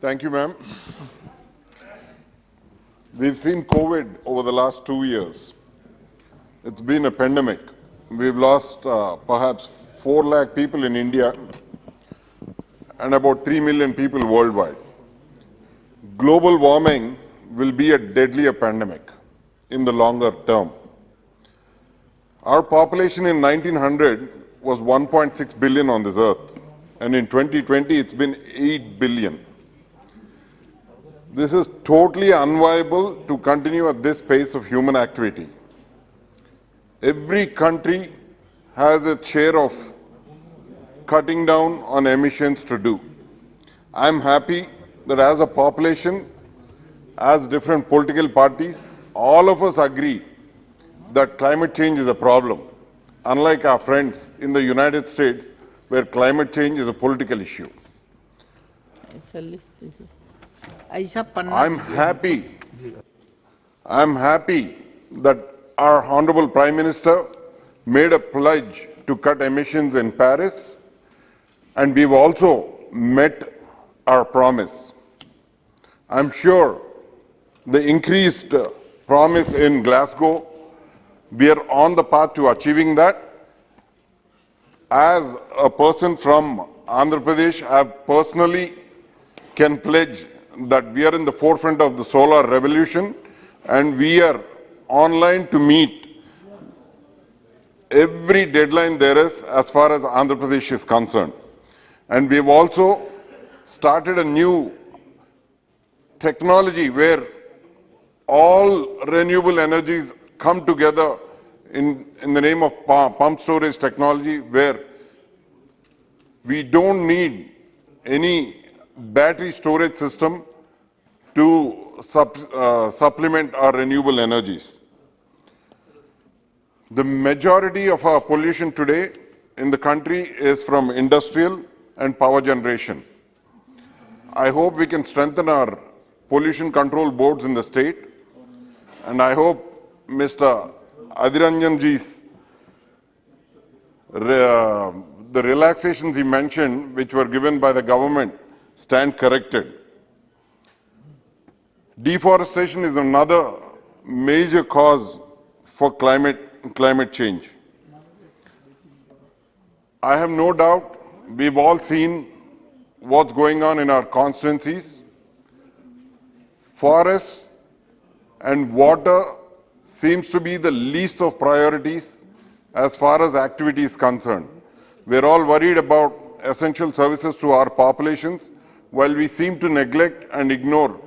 Thank you, ma'am. We've seen COVID over the last 2 years. It's been a pandemic. We've lost perhaps 4 lakh people in India and about 3 million people worldwide. Global warming will be a deadlier pandemic in the longer term. Our population in 1900 was 1.6 billion on this earth, and in 2020 it's been 8 billion. This is totally unviable to continue at this pace of human activity. Every country has a share of cutting down on emissions to do. I'm happy that as a population, as different political parties, all of us agree that climate change is a problem, unlike our friends in the United States, where climate change is a political issue. I'm happy that our Honorable Prime Minister made a pledge to cut emissions in Paris, and we've also met our promise. I'm sure the increased promise in Glasgow, we are on the path to achieving that. As a person from Andhra Pradesh, I personally can pledge that we are in the forefront of the solar revolution, and we are online to meet every deadline there is as far as Andhra Pradesh is concerned. And we have also started a new technology where all renewable energies come together in the name of pump storage technology, where we don't need any battery storage system to supplement our renewable energies. The majority of our pollution today in the country is from industrial and power generation. I hope we can strengthen our pollution control boards in the state, and I hope Mr. Adiranjanji's the relaxations he mentioned, which were given by the government, stand corrected. Deforestation is another major cause for climate change. I have no doubt we've all seen what's going on in our constituencies. Forests and water seems to be the least of priorities as far as activity is concerned. We're all worried about essential services to our populations, while we seem to neglect and ignore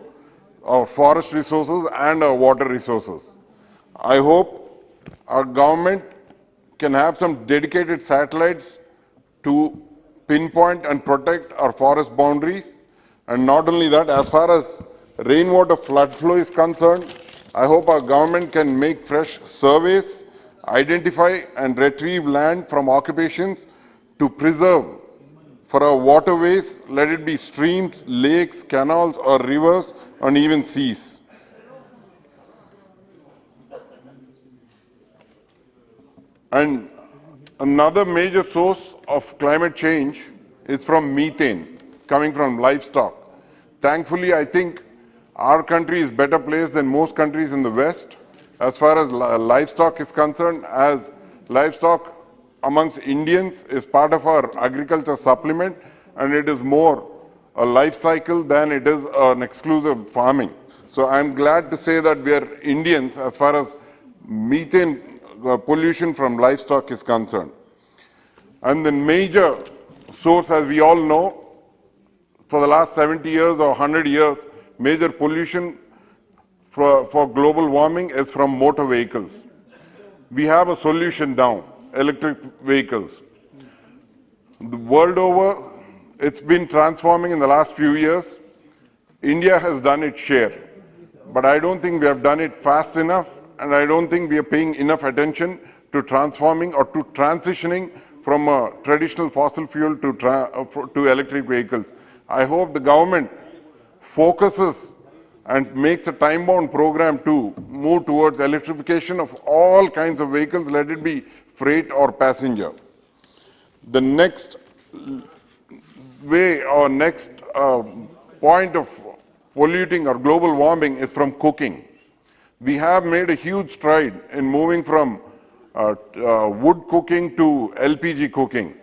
our forest resources and our water resources. I hope our government can have some dedicated satellites to pinpoint and protect our forest boundaries. And not only that, as far as rainwater flood flow is concerned, I hope our government can make fresh surveys, identify and retrieve land from occupations to preserve for our waterways, let it be streams, lakes, canals or rivers, and even seas. And another major source of climate change is from methane, coming from livestock. Thankfully, I think our country is better placed than most countries in the West as far as livestock is concerned, as livestock amongst Indians is part of our agriculture supplement, and it is more a life cycle than it is an exclusive farming. So I'm glad to say that we are Indians as far as methane pollution from livestock is concerned. And the major source, as we all know, for the last 70 years or 100 years, major pollution for global warming is from motor vehicles. We have a solution now, electric vehicles. The world over, it's been transforming in the last few years. India has done its share, but I don't think we have done it fast enough, and I don't think we are paying enough attention to transforming or to transitioning from a traditional fossil fuel to electric vehicles. I hope the government focuses and makes a time-bound program to move towards electrification of all kinds of vehicles, let it be freight or passenger. The next way or next point of polluting or global warming is from cooking. We have made a huge stride in moving from wood cooking to LPG cooking.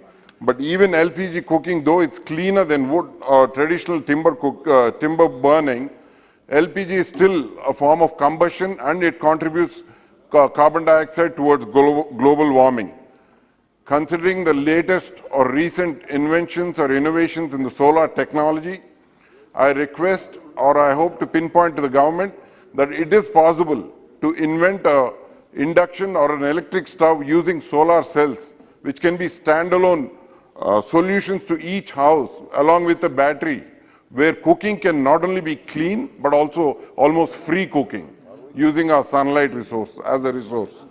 But even LPG cooking, though it's cleaner than wood or traditional timber burning, LPG is still a form of combustion and it contributes carbon dioxide towards global warming. Considering the latest or recent inventions or innovations in the solar technology, I request or I hope to pinpoint to the government that it is possible to invent an induction or an electric stove using solar cells, which can be standalone solutions to each house along with a battery, where cooking can not only be clean but also almost free cooking using our sunlight resource as a resource.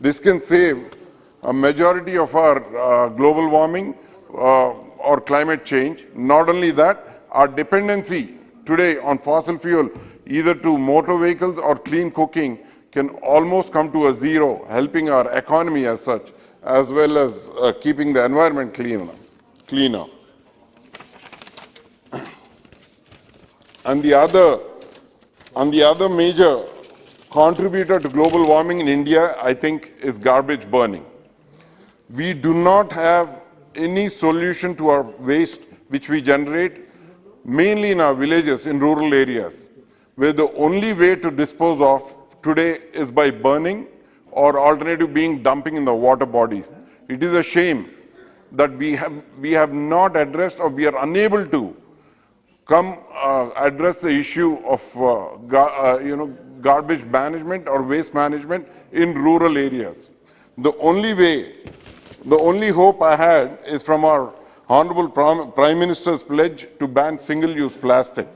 This can save a majority of our global warming or climate change. Not only that, our dependency today on fossil fuel, either to motor vehicles or clean cooking, can almost come to a zero, helping our economy as such, as well as keeping the environment cleaner. And the other major contributor to global warming in India, I think, is garbage burning. We do not have any solution to our waste which we generate, mainly in our villages, in rural areas, where the only way to dispose of today is by burning or alternative being dumping in the water bodies. It is a shame that we have not addressed or we are unable to address the issue of garbage management or waste management in rural areas. The only hope I had is from our Honorable Prime Minister's pledge to ban single-use plastic,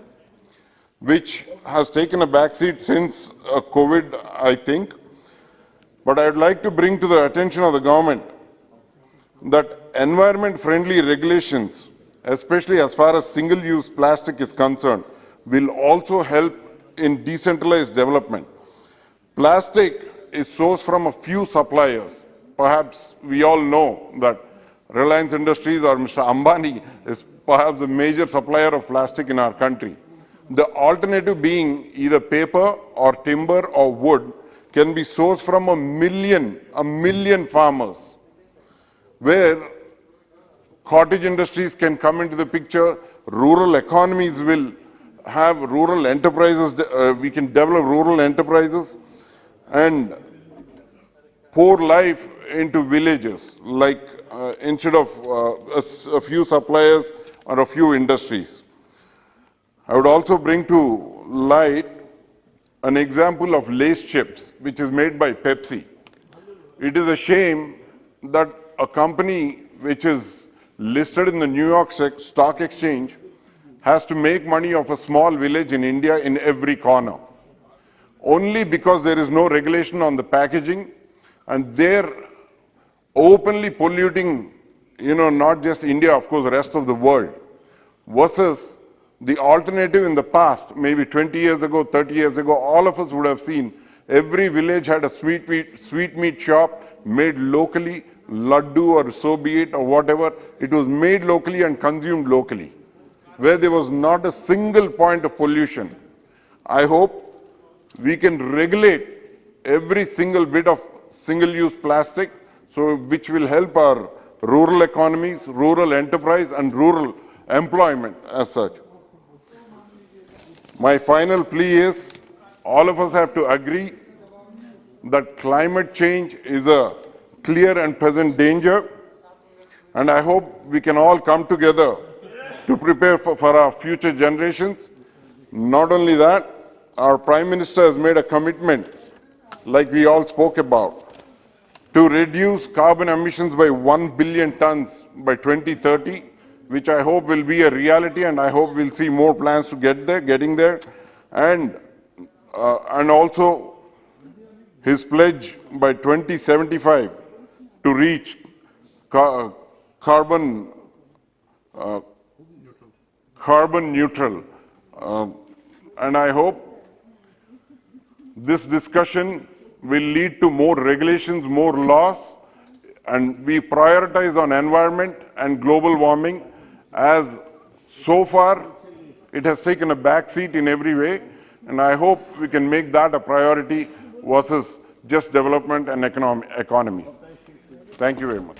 which has taken a backseat since COVID, I think. But I would like to bring to the attention of the government that environment-friendly regulations, especially as far as single-use plastic is concerned, will also help in decentralized development. Plastic is sourced from a few suppliers. Perhaps we all know that Reliance Industries or Mr. Ambani is perhaps a major supplier of plastic in our country. The alternative being either paper or timber or wood can be sourced from a million farmers, where cottage industries can come into the picture, rural economies will have rural enterprises, we can develop rural enterprises and pour life into villages, like instead of a few suppliers or a few industries. I would also bring to light an example of Lace chips, which is made by Pepsi. It is a shame that a company which is listed in the New York Stock Exchange has to make money off a small village in India in every corner, only because there is no regulation on the packaging, and they're openly polluting, not just India, of course, the rest of the world, versus the alternative in the past, maybe 20 years ago, 30 years ago, all of us would have seen every village had a sweet meat shop made locally, laddu or so be it or whatever. It was made locally and consumed locally, where there was not a single point of pollution. I hope we can regulate every single bit of single-use plastic, so which will help our rural economies, rural enterprise and rural employment as such. My final plea is, all of us have to agree that climate change is a clear and present danger, and I hope we can all come together to prepare for our future generations. Not only that, our Prime Minister has made a commitment, like we all spoke about, to reduce carbon emissions by 1 billion tons by 2030, which I hope will be a reality, and I hope we'll see more plans to getting there, and also his pledge by 2075 to reach carbon neutral. And I hope this discussion will lead to more regulations, more laws, and we prioritize on environment and global warming, as so far It has taken a back seat in every way, and I hope we can make that a priority versus just development and economy. Thank you very much.